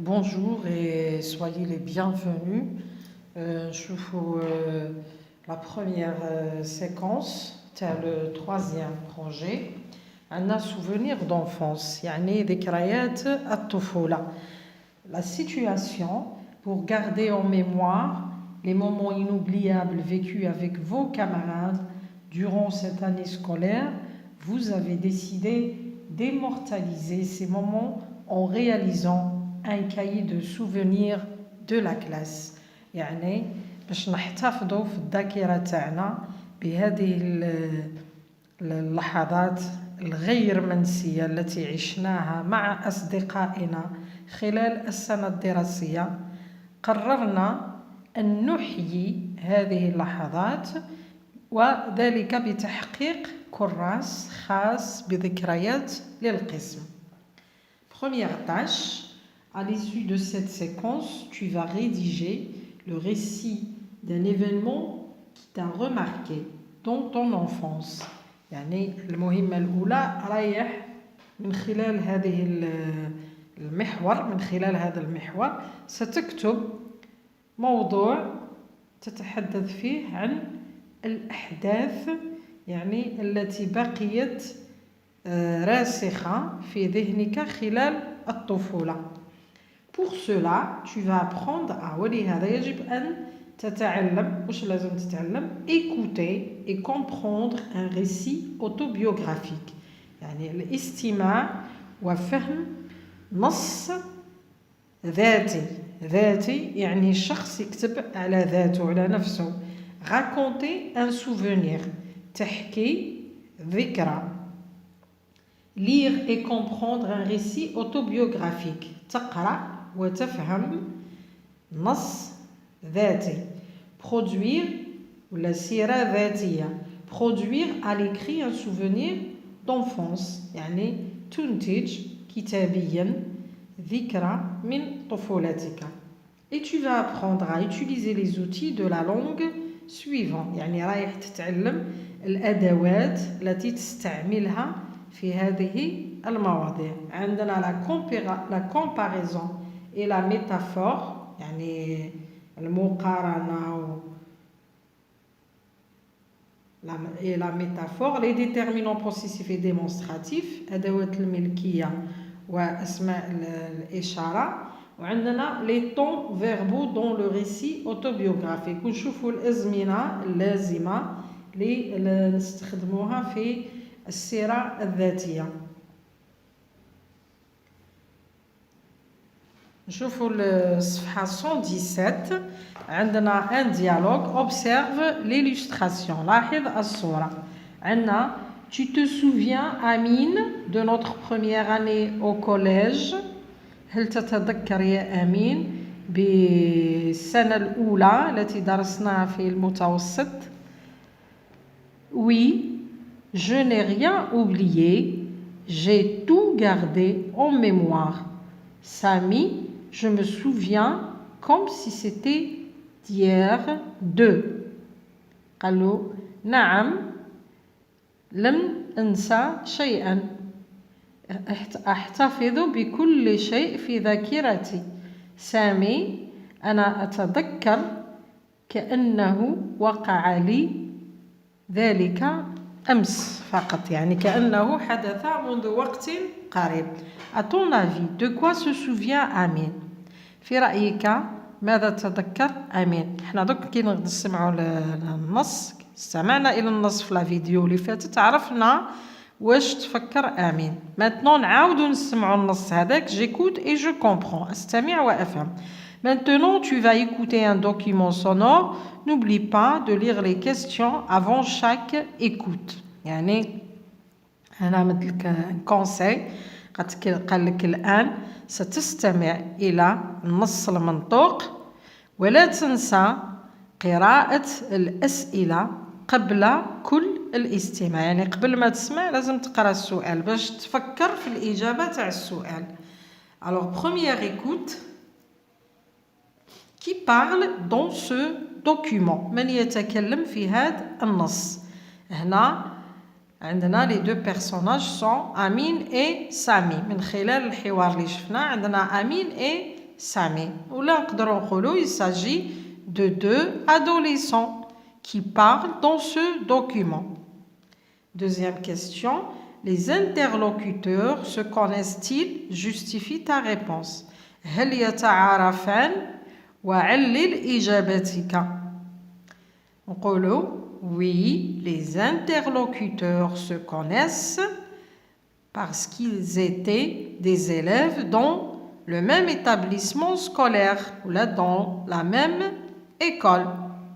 Bonjour et soyez les bienvenus. نشوفوا la première séquence تاع le troisième projet. Un souvenir d'enfance يعني ذكريات الطفولة. La situation pour garder en mémoire les moments inoubliables vécus avec vos camarades durant cette année scolaire. Vous avez décidé d'immortaliser ces moments en réalisant un cahier de souvenirs de la classe. يعني باش نحتفظوا في الذاكرة تاعنا بهذه اللحظات الغير منسية التي عشناها مع أصدقائنا خلال السنة الدراسية. قررنا أن نحيي هذه اللحظات وذلك بتحقيق كراس خاص بذكريات للقسم. Première tâche, à l'issue de cette séquence, tu vas rédiger le récit d'un événement qui t'a remarqué dans ton enfance. يعني المهمة الأولى رايح من خلال هذا المحور ستكتب موضوع تتحدث فيه عن الأحداث يعني التي بقيت راسخة في ذهنك خلال الطفولة. Pour cela, tu vas apprendre ولهذا يجب أن تتعلم واش لازم تتعلم écouter et comprendre un récit autobiographique. يعني الاستماع وفهم نص ذاتي يعني شخص يكتب على ذاته على نفسه. Raconter un souvenir تحكي ذكرى. Lire et comprendre un récit autobiographique. تقرأ وتفهم نص ذاتي. Produire ولا سيرة ذاتية. Produire à l'écrit un souvenir d'enfance يعني تنتج كتابيا ذكرى من طفولتك. Et tu vas apprendre à utiliser les outils de la langue suivants. يعني رايح تتعلم الأدوات التي تستعملها في هذه المواضيع. عندنا la comparaison et la métaphore يعني المقارنة et la métaphore, les déterminants possessifs et démonstratifs, أدوات الملكية وأسماء الإشارة. وعندنا les temps verbaux dans le récit autobiographique. ونشوفوا الأزمنة اللازمة اللي نستخدموها في السيرة الذاتية. نشوفوا الصفحة 117 عندنا un dialogue. Observe l'illustration. لاحظ الصورة. عندنا tu te souviens Amine de notre première année au collège. هل تتذكر يا أمين بالسنة الأولى التي درسناها في المتوسط؟ Oui, je n'ai rien oublié, j'ai tout gardé en mémoire. Samy, je me souviens comme si c'était d'hier de. قالوا نعم لم أنسى شيئا. أحتفظ بكل شيء في ذاكرتي. سامي أنا أتذكر كأنه وقع لي ذلك أمس فقط يعني كأنه حدث منذ وقت قريب. À ton avis, de quoi se souvient Amine? في رأيك ماذا تذكر أمين؟ احنا دوك كي نسمعوا النص استمعنا إلى النص في الفيديو اللي فاتت عرفنا واش تفكر أمين. Maintenant نعاودوا نسمعوا النص هذاك. J'écoute et je comprends. أستمع وأفهم. Maintenant tu vas écouter un document sonore. N'oublie pas de lire les questions avant chaque écoute. يعني أنا مدلك كونساي قال لك الآن ستستمع إلى النص المنطوق ولا تنسى قراءة الأسئلة قبل كل الاستماع. يعني قبل ما تسمع لازم تقرأ السؤال باش تفكر في الإجابة تاع السؤال. Alors première écoute. Qui parle dans ce document? من يتكلم في هذا النص؟ هنا عندنا les deux personnages sont Amine et Samy. من خلال الحوار اللي شفنا عندنا Amine et Sami. Ou là, il s'agit de deux adolescents qui parlent dans ce document. Deuxième question. Les interlocuteurs se connaissent-ils? Justifie ta réponse. هل يتعارفان؟ وعلل إجابتك. نقولوا oui, les interlocuteurs se connaissent parce qu'ils étaient des élèves dans le même établissement scolaire ou là dans la même école.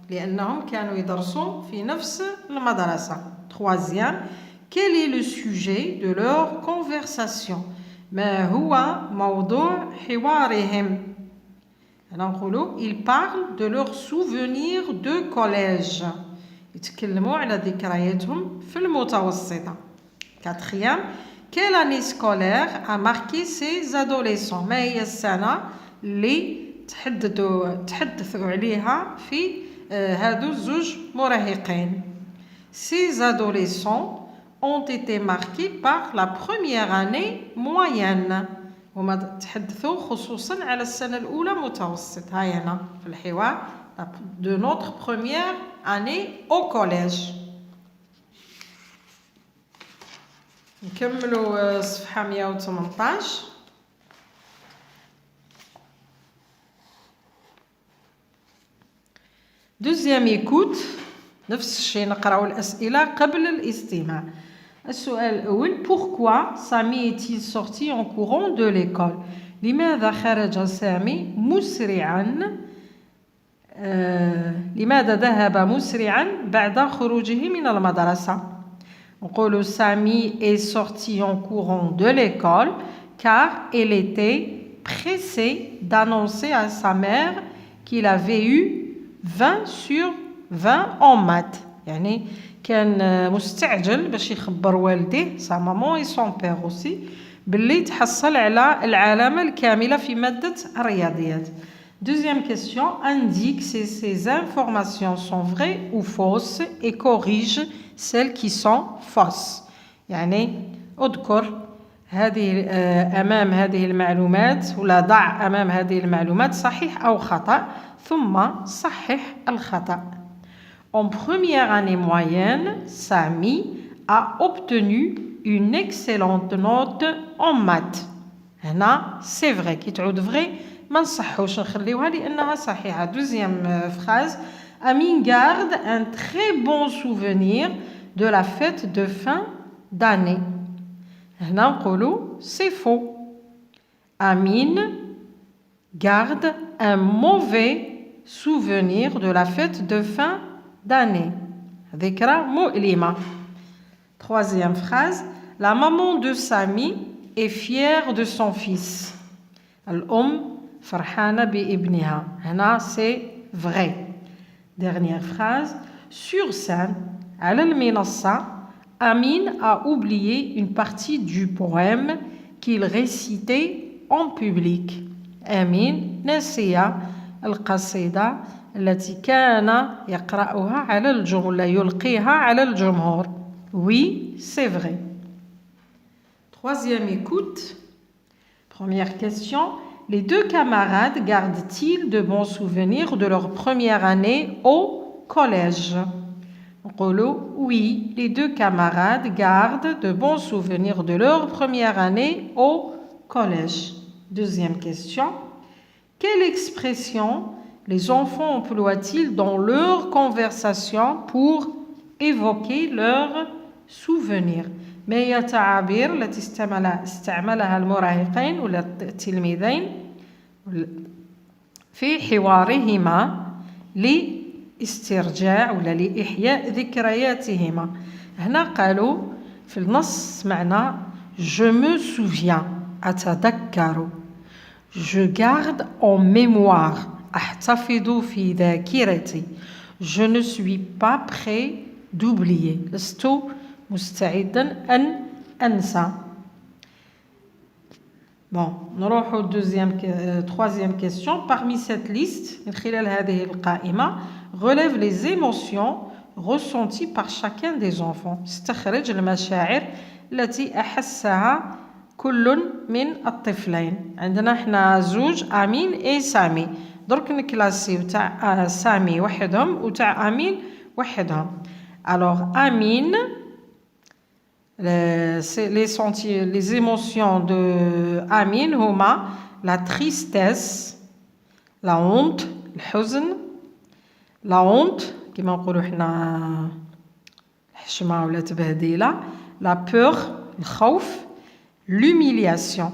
لأنهم كانوا يدرسوا في نفس المدرسة. Troisième, quel est le sujet de leur conversation? ما هو موضوع حوارهم? Ils parlent de leurs souvenirs de collège. يتكلموا على ذكرياتهم في المتوسطة. Quatrième, quelle année scolaire a marqué ces adolescents? ما هي السنة اللي تحدثوا عليها في هادو الزوج مراهقين؟ Ces adolescents ont été marqués par la première année moyenne. هما تحدثوا خصوصا على السنة الأولى متوسط. هاي هنا في الحوار de notre première année au collège. نكملوا صفحة 118. Deuxième écoute. نفس الشيء نقرأ الأسئلة قبل الاستماع. السؤال الأول. Pourquoi Sami est-il sorti en courant de l'école? لماذا خرج سامي مسرعا؟ لماذا ذهب مسرعا بعد خروجه من المدرسة؟ نقول Sami est sorti en courant de l'école car il était pressé d'annoncer à sa mère qu'il avait eu 20 sur 20 en maths. يعني كان مستعجل باش يخبر والديه sa maman et son père aussi باللي تحصل على العلامة الكاملة في مادة الرياضيات. Deuxième question, indique si ces informations sont vraies ou fausses et corrige celles qui sont fausses. يعني اذكر هذه أمام هذه المعلومات ولا ضع أمام هذه المعلومات صحيح أو خطأ ثم صحح الخطأ. En première année moyenne, Sami a obtenu une excellente note en maths. هنا c'est vrai كي تعود vrai ما نصحوش نخليوها لأنها صحيحة. Deuxième phrase, Amine garde un très bon souvenir de la fête de fin d'année. هنا نقولوا c'est faux. Amine garde un mauvais souvenir de la fête de fin d'année. ذكرى مؤلمة. Troisième phrase, la maman de Sami est fière de son fils. الأم فرحانة بابنها. هنا c'est vrai. Dernière phrase, sur scène على المنصة Amine a oublié une partie du poème qu'il récitait en public. Amine نسي القصيدة التي كان يقرأها على الجمهور يلقيها على الجمهور. Oui, c'est vrai. Troisième écoute. Première question. Les deux camarades gardent-ils de bons souvenirs de leur première année au collège? Oui, les deux camarades gardent de bons souvenirs de leur première année au collège. Deuxième question. Quelle expression les enfants emploient-ils dans leur conversation pour évoquer leurs souvenirs؟ ما هي التعابير التي استعملها المراهقين ولا التلميذين في حوارهما لاسترجاع ولا لإحياء ذكرياتهما؟ هنا قالوا في النص معنى je me souviens أتذكر je garde en mémoire أحتفظ في ذاكرتي je ne suis pas prêt d'oublier لست مستعدا أن أنسى. Bon, نروح au troisième question. Parmi cette liste, من خلال هذه القائمة, relève les émotions ressenties par chacun des enfants. استخرج المشاعر التي أحسها كل من الطفلين. عندنا حنا زوج امين اي سامي. درك نكلاسيو تاع سامي وحدهم وتاع امين وحدهم. alors امين les émotions de امين هما la tristesse, la honte, الحزن, la honte كما نقولوا حنا الحشمه ولا تبهديله, la peur الخوف, l'humiliation.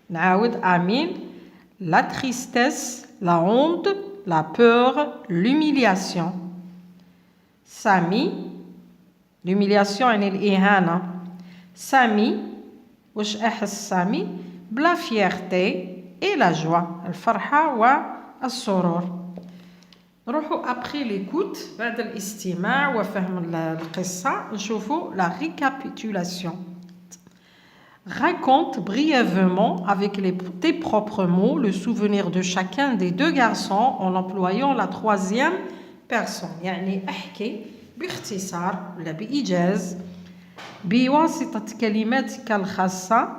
نعاود امين la tristesse, la honte, la peur, l'humiliation. سامي l'humiliation يعني الإهانة. سامي واش أحس سامي بلا fierté et la joie الفرحة والسرور. نروحوا après l'écoute بعد الاستماع وفهم القصة نشوفوا la récapitulation. Raconte brièvement avec tes propres mots le souvenir de chacun des deux garçons en employant la troisième personne. يعني احكي باختصار ولا بإيجاز بواسطة كلماتك الخاصة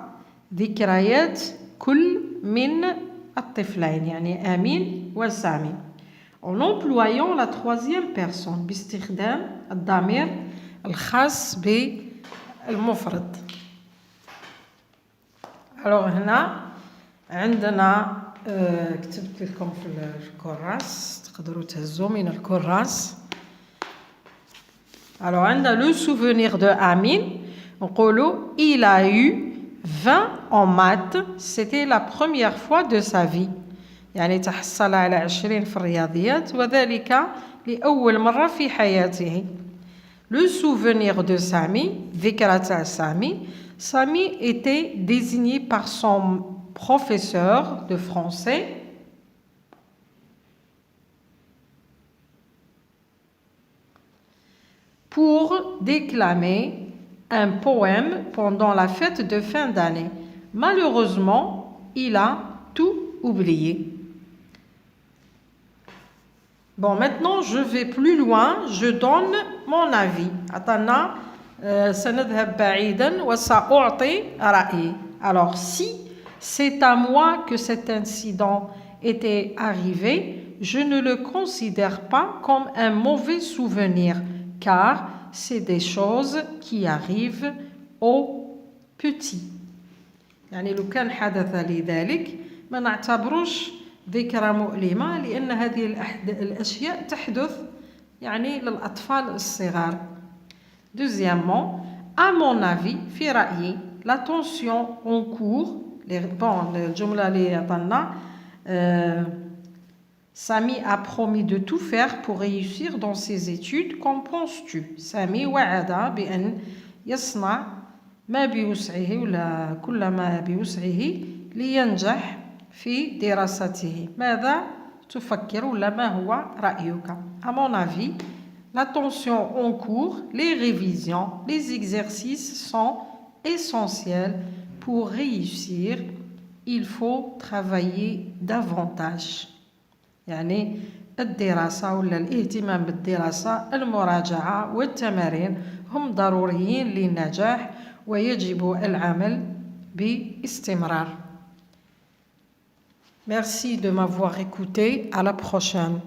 ذكريات كل من الطفلين يعني آمين وسامي. En employant la troisième personne باستخدام الضمير الخاص بالمفرد. alors هنا عندنا كتبت لكم في الكراس تقدروا تهزوا من الكراس. alors عندنا le souvenir de Amine نقولوا il a eu 20 en maths, c'était la première fois de sa vie. يعني تحصل على 20 في الرياضيات وذلك لأول مرة في حياته. le souvenir de Sami ذكرى تاع سامي. Sami était désigné par son professeur de français pour déclamer un poème pendant la fête de fin d'année. Malheureusement, il a tout oublié. Bon, maintenant, je vais plus loin. Je donne mon avis. Attends, سنذهب بعيدا وسأعطي رأيي. Alors, si c'est à moi que cet incident était arrivé, je ne le considère pas comme un mauvais souvenir, car c'est des choses qui arrivent aux petits. يعني لو كان حدث لذلك ما نعتبروش ذكرى مؤلمة لأن هذه الأشياء تحدث يعني للأطفال الصغار. Deuxièmement, à mon avis, في رأيي, la tension en cours, الجملة اللي عطانا Sami a promis de tout faire pour réussir dans ses études. Qu'en penses-tu? Sami وعد بأن يصنع ما بوسعه ولا كل ما بوسعه لينجح في دراسته. ماذا تفكر ولا ما هو رأيك? À mon avis, l'attention en cours, les révisions, les exercices sont essentiels pour réussir. Il faut travailler davantage. يعني الدراسة ولا الاهتمام بالدراسة المراجعة والتمارين هم ضروريين للنجاح ويجب العمل باستمرار. Merci de m'avoir écouté. À la prochaine.